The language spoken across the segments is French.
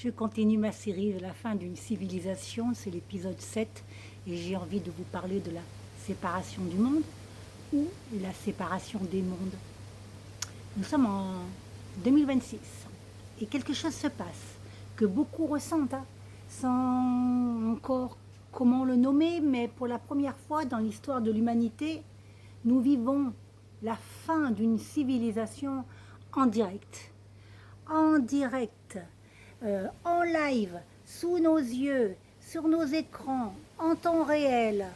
Je continue ma série de la fin d'une civilisation, c'est l'épisode 7 et j'ai envie de vous parler de la séparation du monde ou la séparation des mondes. Nous sommes en 2026 et quelque chose se passe que beaucoup ressentent, sans encore comment le nommer, mais pour la première fois dans l'histoire de l'humanité, nous vivons la fin d'une civilisation en direct. En direct, en live, sous nos yeux, sur nos écrans, en temps réel.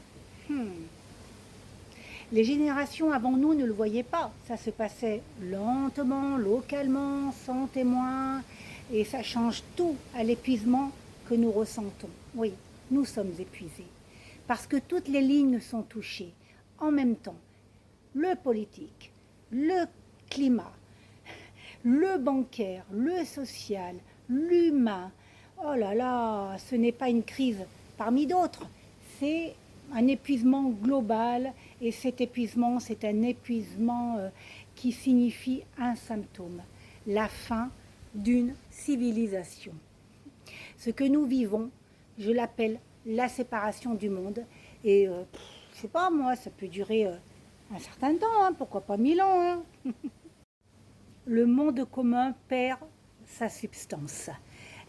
Les générations avant nous ne le voyaient pas. Ça se passait lentement, localement, sans témoin, et ça change tout à l'épuisement que nous ressentons. Oui, nous sommes épuisés, parce que toutes les lignes sont touchées en même temps. Le politique, le climat, le bancaire, le social, l'humain. Oh là là, ce n'est pas une crise parmi d'autres, c'est un épuisement global, et cet épuisement, c'est un épuisement qui signifie un symptôme, la fin d'une civilisation. Ce que nous vivons, je l'appelle la séparation du monde, et je sais pas moi, ça peut durer un certain temps, pourquoi pas 1000 ans. Le monde commun perd sa substance.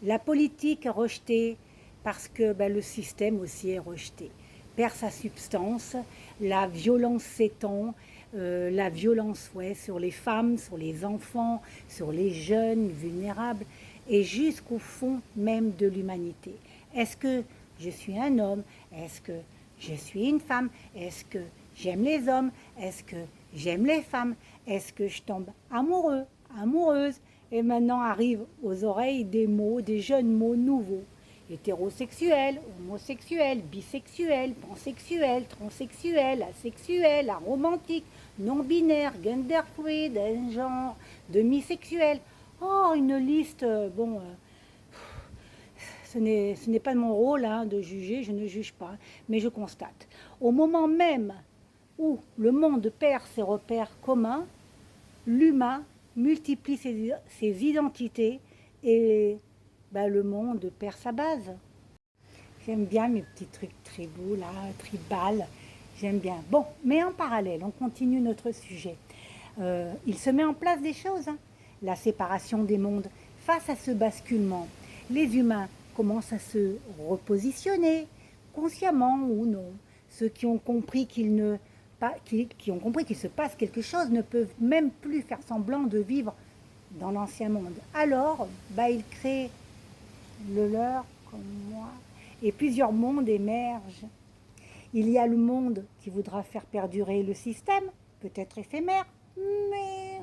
La politique est rejetée parce que le système aussi est rejeté, perd sa substance, la violence s'étend, la violence sur les femmes, sur les enfants, sur les jeunes vulnérables, et jusqu'au fond même de l'humanité. Est-ce que je suis un homme? Est-ce que je suis une femme? Est-ce que j'aime les hommes? Est-ce que j'aime les femmes? Est-ce que je tombe amoureux, amoureuse? Et maintenant arrivent aux oreilles des mots, des jeunes mots nouveaux. Hétérosexuel, homosexuel, bisexuel, pansexuel, transsexuel, asexuel, aromantique, non-binaire, genderfluid, genre, demisexuel. Oh, une liste, ce n'est pas mon rôle de juger, je ne juge pas, mais je constate. Au moment même où le monde perd ses repères communs, l'humain multiplie ses identités et le monde perd sa base. J'aime bien mes petits trucs tribaux, tribal, j'aime bien. Bon, mais en parallèle, on continue notre sujet. Il se met en place des choses, la séparation des mondes. Face à ce basculement, les humains commencent à se repositionner, consciemment ou non. Ceux qui ont compris qu'il se passe quelque chose ne peuvent même plus faire semblant de vivre dans l'ancien monde. Alors, ils créent le leur, comme moi, et plusieurs mondes émergent. Il y a le monde qui voudra faire perdurer le système, peut-être éphémère, mais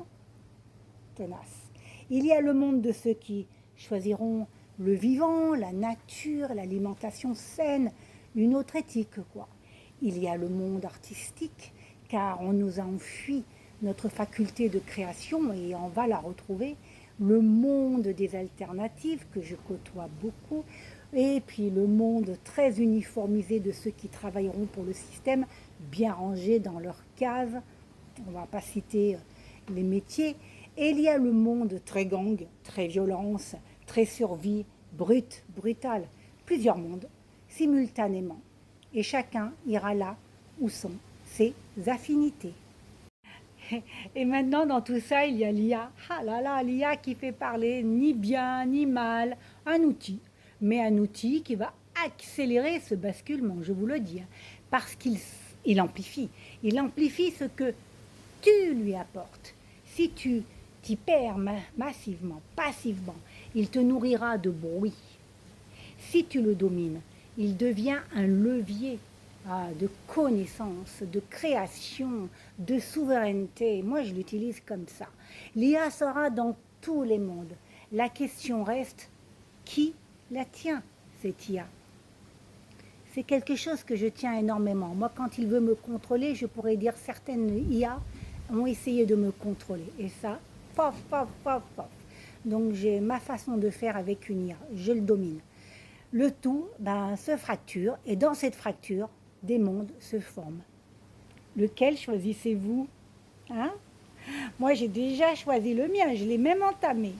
tenace. Il y a le monde de ceux qui choisiront le vivant, la nature, l'alimentation saine, une autre éthique, quoi. Il y a le monde artistique, car on nous a enfui notre faculté de création et on va la retrouver. Le monde des alternatives, que je côtoie beaucoup, et puis le monde très uniformisé de ceux qui travailleront pour le système, bien rangés dans leurs cases. On ne va pas citer les métiers. Et il y a le monde très gang, très violence, très survie, brutal. Plusieurs mondes, simultanément. Et chacun ira là où sont ses affinités. Et maintenant, dans tout ça, il y a l'IA. Ah là là, l'IA qui fait parler ni bien ni mal, un outil. Mais un outil qui va accélérer ce basculement, je vous le dis. Parce qu'il amplifie. Il amplifie ce que tu lui apportes. Si tu t'y perds massivement, passivement, il te nourrira de bruit. Si tu le domines, il devient un levier de connaissance, de création, de souveraineté. Moi, je l'utilise comme ça. L'IA sera dans tous les mondes. La question reste, qui la tient, cette IA? C'est quelque chose que je tiens énormément. Moi, quand il veut me contrôler, je pourrais dire certaines IA ont essayé de me contrôler. Et ça, pof. Donc, j'ai ma façon de faire avec une IA. Je le domine. Le tout se fracture, et dans cette fracture, des mondes se forment. Lequel choisissez-vous? Moi, j'ai déjà choisi le mien, je l'ai même entamé.